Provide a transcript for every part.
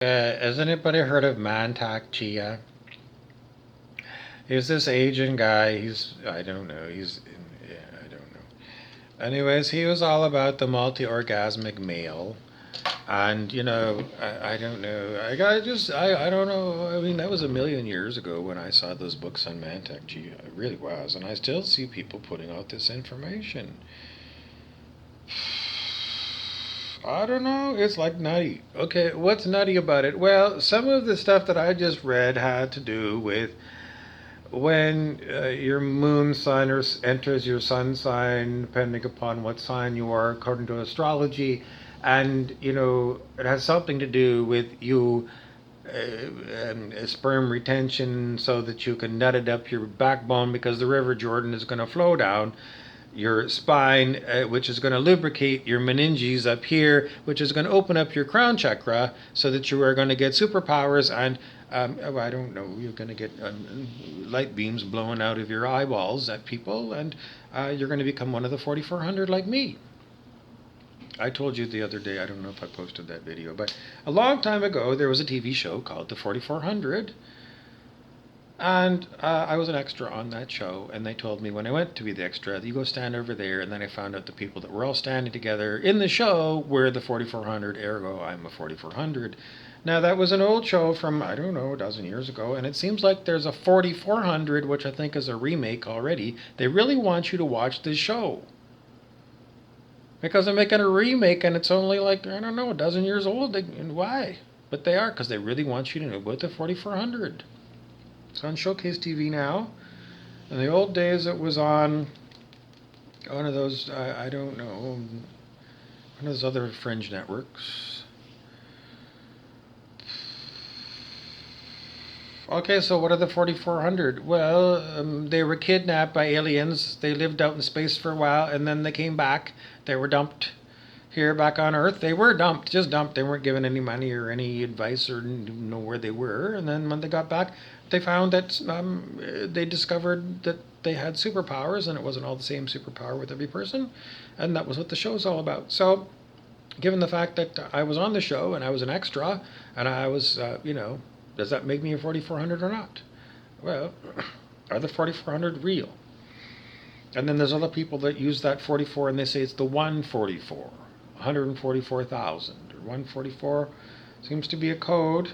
Has anybody heard of Mantak Chia? He's this Asian guy. I don't know. I don't know. Anyways, he was all about the multi-orgasmic male. And, I don't know. I don't know. I mean, that was a million years ago when I saw those books on Mantak Chia. It really was. And I still see people putting out this information. I don't know. It's like nutty. Okay, what's nutty about it? Well, some of the stuff that I just read had to do with when your moon sign enters your sun sign, depending upon what sign you are according to astrology, and it has something to do with you sperm retention so that you can nut it up your backbone because the River Jordan is going to flow down your spine, which is going to lubricate your meninges up here, which is going to open up your crown chakra so that you are going to get superpowers and I don't know, you're going to get light beams blowing out of your eyeballs at people, and you're going to become one of the 4400 like me. I told you the other day, I don't know if I posted that video, but a long time ago there was a TV show called The 4400. And I was an extra on that show, and they told me when I went to be the extra, you go stand over there, and then I found out the people that were all standing together in the show were the 4400, ergo I'm a 4400. Now that was an old show from, I don't know, a dozen years ago, and it seems like there's a 4400, which I think is a remake already. They really want you to watch this show. Because they're making a remake, and it's only like, I don't know, a dozen years old. And why? But they are, because they really want you to know about the 4400. It's on Showcase TV now. In the old days, it was on one of those, I don't know, one of those other fringe networks. Okay, so what are the 4400? Well, they were kidnapped by aliens. They lived out in space for a while, and then they came back. They were dumped here back on Earth. They were dumped, just dumped. They weren't given any money or any advice or didn't know where they were. And then when they got back, they found that they discovered that they had superpowers, and it wasn't all the same superpower with every person. And that was what the show's all about. So, given the fact that I was on the show and I was an extra, and I was, does that make me a 4400 or not? Well, are the 4400 real? And then there's other people that use that 44 and they say it's the 144. 144,000 or 144 seems to be a code.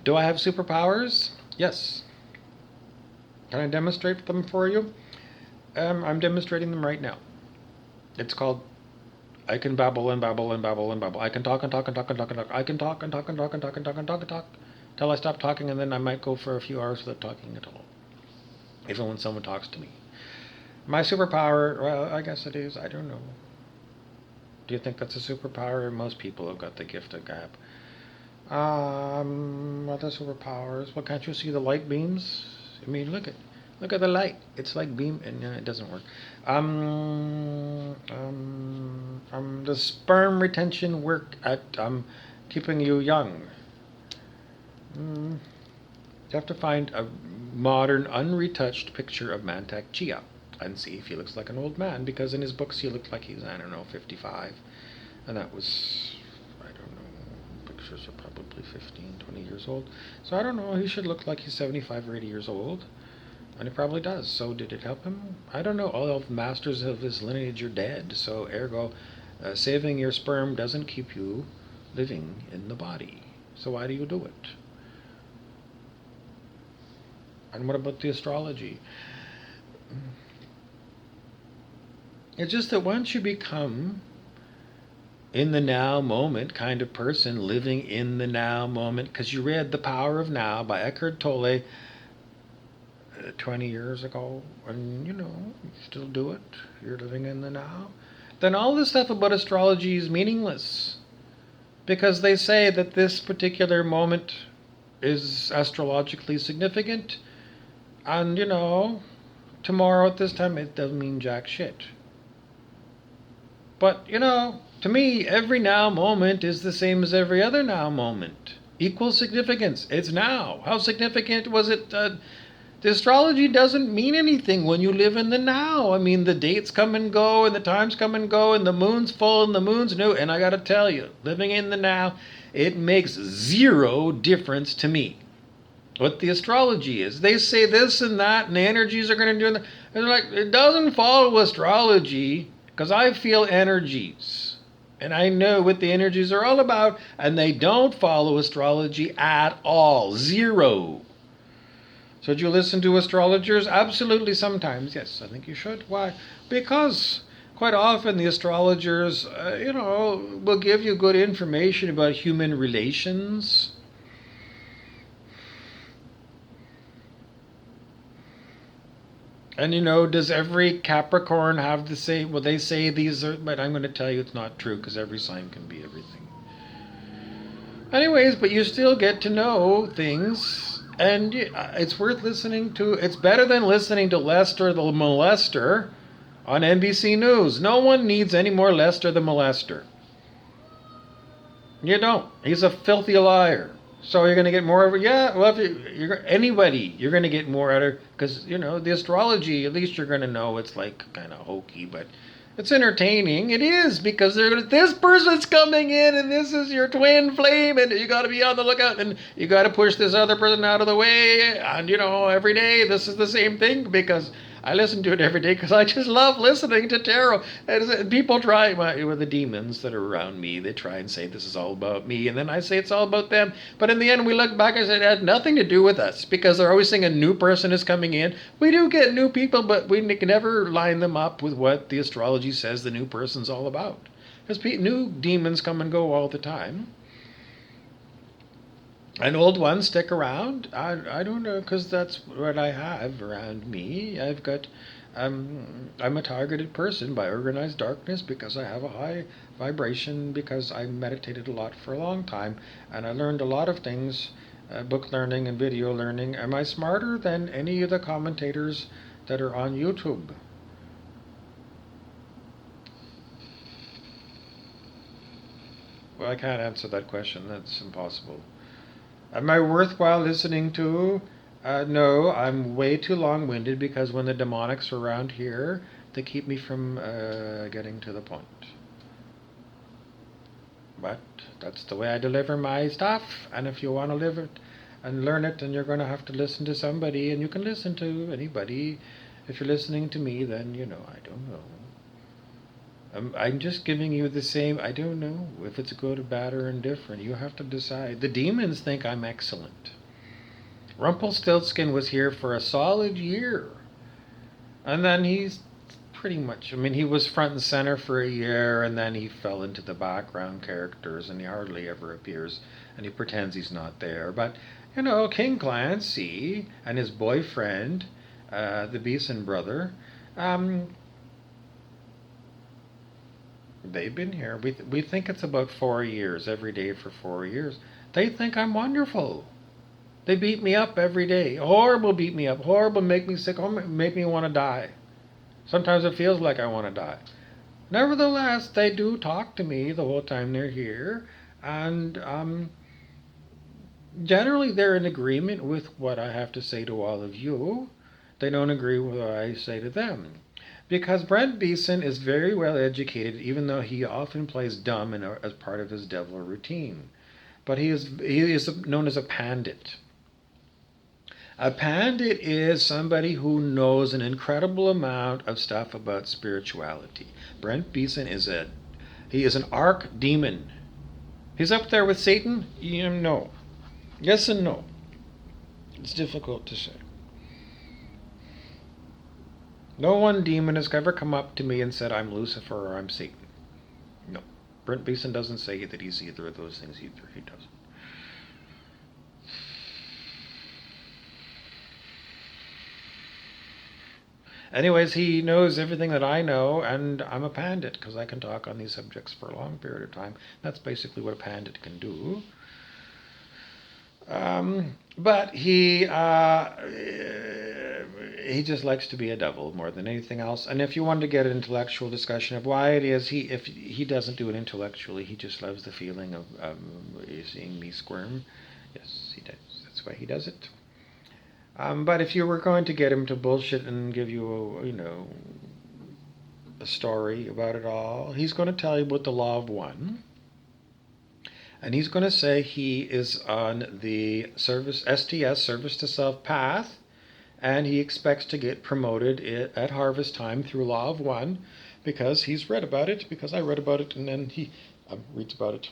Do I have superpowers? Yes. Can I demonstrate them for you? I'm demonstrating them right now. It's called I can babble and babble and babble and babble. I can talk and talk and talk and talk and talk. I can talk and talk and talk and talk and talk and talk and talk till I stop talking, and then I might go for a few hours without talking at all. Even when someone talks to me. My superpower, well, I guess it is. I don't know. Do you think that's a superpower? Most people have got the gift of gab. Other superpowers. Well, can't you see the light beams? I mean, look at the light. It's like beam, and it doesn't work. The sperm retention work at keeping you young. You have to find a modern, unretouched picture of Mantak Chia and see if he looks like an old man, because in his books he looked like he's, I don't know, 55. And that was, I don't know, pictures are probably 15, 20 years old. So I don't know, he should look like he's 75 or 80 years old. And he probably does. So did it help him? I don't know. All the masters of his lineage are dead. So ergo, saving your sperm doesn't keep you living in the body. So why do you do it? And what about the astrology? It's just that once you become in the now moment kind of person, living in the now moment, because you read The Power of Now by Eckhart Tolle 20 years ago, and you still do it, you're living in the now, then all this stuff about astrology is meaningless. Because they say that this particular moment is astrologically significant, and tomorrow at this time it doesn't mean jack shit. But, to me, every now moment is the same as every other now moment. Equal significance. It's now. How significant was it The astrology doesn't mean anything when you live in the now. I mean, the dates come and go, and the times come and go, and the moon's full, and the moon's new. And I got to tell you, living in the now, it makes zero difference to me what the astrology is. They say this and that, and the energies are going to do that. And they're like, it doesn't follow astrology, because I feel energies. And I know what the energies are all about, and they don't follow astrology at all. Zero. So do you listen to astrologers? Absolutely, sometimes. Yes, I think you should. Why? Because quite often the astrologers, will give you good information about human relations. And does every Capricorn have the same? Well, they say these are, but I'm going to tell you it's not true because every sign can be everything. Anyways, but you still get to know things, and it's worth listening to. It's better than listening to Lester the Molester on NBC News. No one needs any more Lester the Molester. You don't. He's a filthy liar. So you're going to get more of it. Yeah, well, if you're going to get more out of, because, the astrology, at least you're going to know it's like kind of hokey, but it's entertaining. It is, because this person's coming in, and this is your twin flame, and you got to be on the lookout, and you got to push this other person out of the way, and, every day this is the same thing, because I listen to it every day because I just love listening to tarot. And people try, with the demons that are around me, they try and say this is all about me, and then I say it's all about them. But in the end, we look back and say it had nothing to do with us, because they're always saying a new person is coming in. We do get new people, but we can never line them up with what the astrology says the new person's all about. Because new demons come and go all the time. And old ones stick around. I don't know, because that's what I have around me. I'm a targeted person by organized darkness because I have a high vibration, because I meditated a lot for a long time, and I learned a lot of things, book learning and video learning. Am I smarter than any of the commentators that are on YouTube? Well, I can't answer that question. That's impossible. Am I worthwhile listening to? No, I'm way too long-winded, because when the demonics are around here, they keep me from getting to the point. But that's the way I deliver my stuff, and if you want to live it and learn it, then you're going to have to listen to somebody, and you can listen to anybody. If you're listening to me, then, I don't know. I'm just giving you the same. I don't know if it's good or bad or indifferent. You have to decide. The demons think I'm excellent. Rumpelstiltskin was here for a solid year. And then he's pretty much, he was front and center for a year, and then he fell into the background characters, and he hardly ever appears, and he pretends he's not there. But, King Clancy and his boyfriend, the Beeson brother, they've been here. We think it's about 4 years, every day for 4 years. They think I'm wonderful. They beat me up every day. Horrible beat me up. Horrible, make me sick. Make me want to die. Sometimes it feels like I want to die. Nevertheless, they do talk to me the whole time they're here. And generally they're in agreement with what I have to say to all of you. They don't agree with what I say to them. Because Brent Beeson is very well educated, even though he often plays dumb as part of his devil routine. But he is known as a pandit. A pandit is somebody who knows an incredible amount of stuff about spirituality. Brent Beeson is an archdemon. He's up there with Satan? No. Yes and no. It's difficult to say. No one demon has ever come up to me and said, I'm Lucifer or I'm Satan. No. Brent Beeson doesn't say that he's either of those things either. He doesn't. Anyways, he knows everything that I know, and I'm a pandit because I can talk on these subjects for a long period of time. That's basically what a pandit can do. But he just likes to be a devil more than anything else. And if you want to get an intellectual discussion of why it is, if he doesn't do it intellectually, he just loves the feeling of seeing me squirm. Yes, he does. That's why he does it. But if you were going to get him to bullshit and give you, a story about it all, he's going to tell you about the law of one. And he's going to say he is on the STS, service to self path, and he expects to get promoted at harvest time through law of one because he's read about it, because I read about it, and then he reads about it.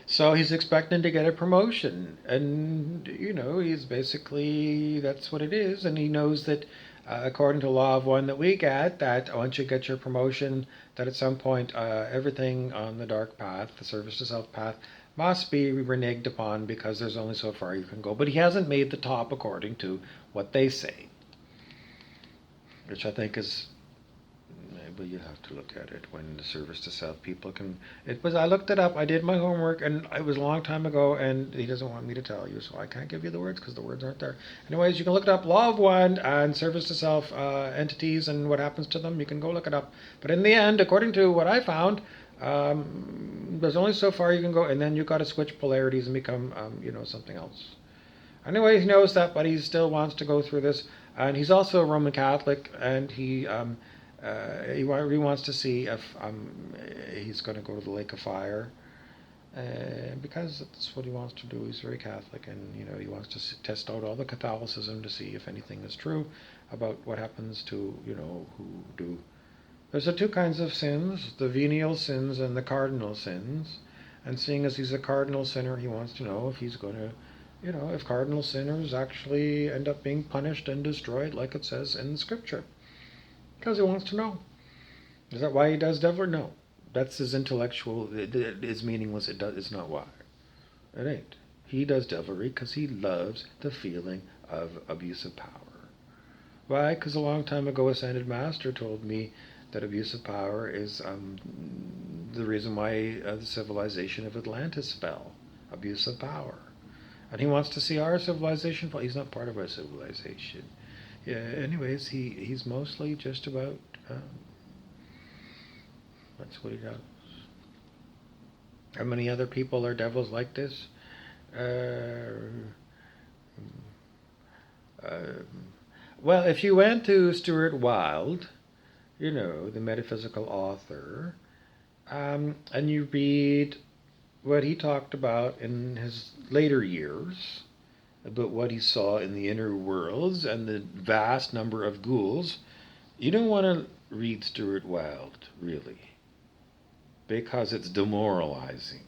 So he's expecting to get a promotion, and he's basically, that's what it is, and he knows that according to law of one that we get, that once you get your promotion, that at some point everything on the dark path, the service to self path, must be reneged upon because there's only so far you can go. But he hasn't made the top according to what they say, which I think is, but you have to look at it when the service to self people can. I looked it up. I did my homework, and it was a long time ago. And he doesn't want me to tell you, so I can't give you the words because the words aren't there. Anyways, you can look it up. Law of one and service to self entities and what happens to them. You can go look it up. But in the end, according to what I found, there's only so far you can go, and then you got to switch polarities and become, something else. Anyway, he knows that, but he still wants to go through this. And he's also a Roman Catholic, and he really wants to see if he's going to go to the lake of fire, because that's what he wants to do. He's very Catholic, and he wants to test out all the Catholicism to see if anything is true about what happens to who do. There's the two kinds of sins: the venial sins and the cardinal sins. And seeing as he's a cardinal sinner, he wants to know if he's going to, if cardinal sinners actually end up being punished and destroyed, like it says in the Scripture. Because he wants to know. Is that why he does devil? No. That's his intellectual, his meaningless. It's not why. It ain't. He does devilry because he loves the feeling of abuse of power. Why? Because a long time ago, Ascended Master told me that abuse of power is the reason why the civilization of Atlantis fell. Abuse of power. And he wants to see our civilization fall. He's not part of our civilization. Yeah, anyways, he's mostly just about, that's what he does. How many other people are devils like this? Well, if you went to Stuart Wilde, the metaphysical author, and you read what he talked about in his later years, about what he saw in the inner worlds and the vast number of ghouls, you don't want to read Stuart Wilde, really, because it's demoralizing.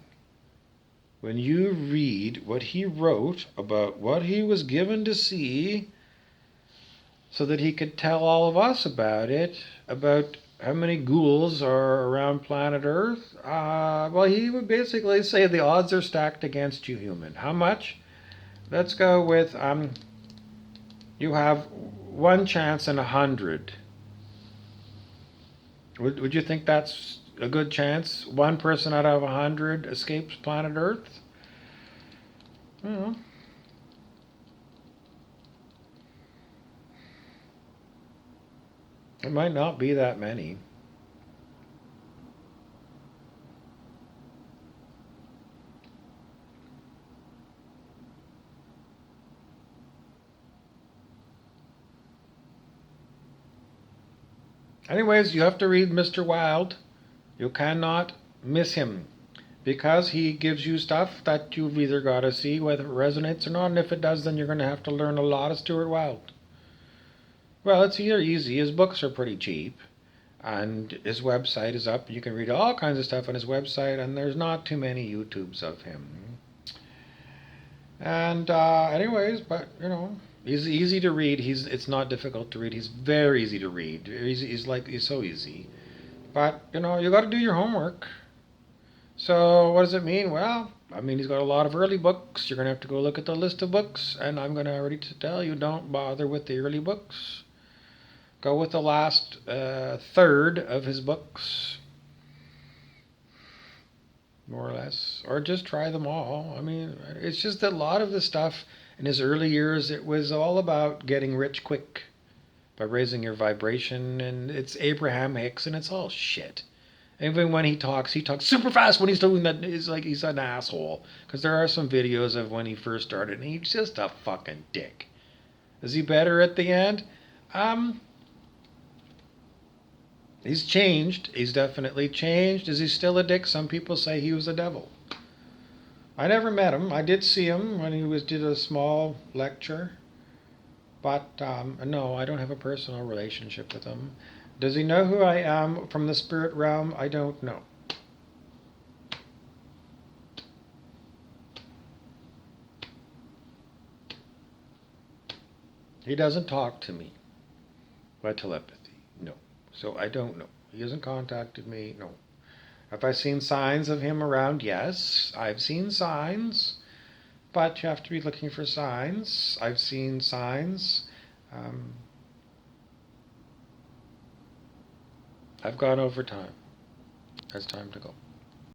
When you read what he wrote about what he was given to see so that he could tell all of us about it, about how many ghouls are around planet Earth, well, he would basically say the odds are stacked against you, human. How much? Let's go with, you have 1 chance in 100. Would you think that's a good chance? 1 person out of 100 escapes planet Earth? It might not be that many. Anyways, you have to read Mr. Wilde. You cannot miss him, because he gives you stuff that you've either got to see whether it resonates or not, and if it does, then you're going to have to learn a lot of Stuart Wilde. Well, it's either easy. His books are pretty cheap, and his website is up. You can read all kinds of stuff on his website, and there's not too many YouTubes of him. And anyways, but he's easy to read. It's not difficult to read. He's very easy to read. He's so easy. But you got to do your homework. So what does it mean? Well, he's got a lot of early books. You're going to have to go look at the list of books, and I'm going to already tell you, don't bother with the early books. Go with the last third of his books, more or less, or just try them all. It's just that a lot of the stuff in his early years, it was all about getting rich quick by raising your vibration, and it's Abraham Hicks, and it's all shit. Even when he talks super fast when he's doing that. It's like he's an asshole. Because there are some videos of when he first started, and he's just a fucking dick. Is he better at the end? Um, he's changed. He's definitely changed. Is he still a dick? Some people say he was a devil. I never met him. I did see him when he did a small lecture. But no, I don't have a personal relationship with him. Does he know who I am from the spirit realm? I don't know. He doesn't talk to me by telepathy. No. So I don't know. He hasn't contacted me. No. Have I seen signs of him around? Yes. I've seen signs. But you have to be looking for signs. I've seen signs. Um, I've gone over time. It's time to go.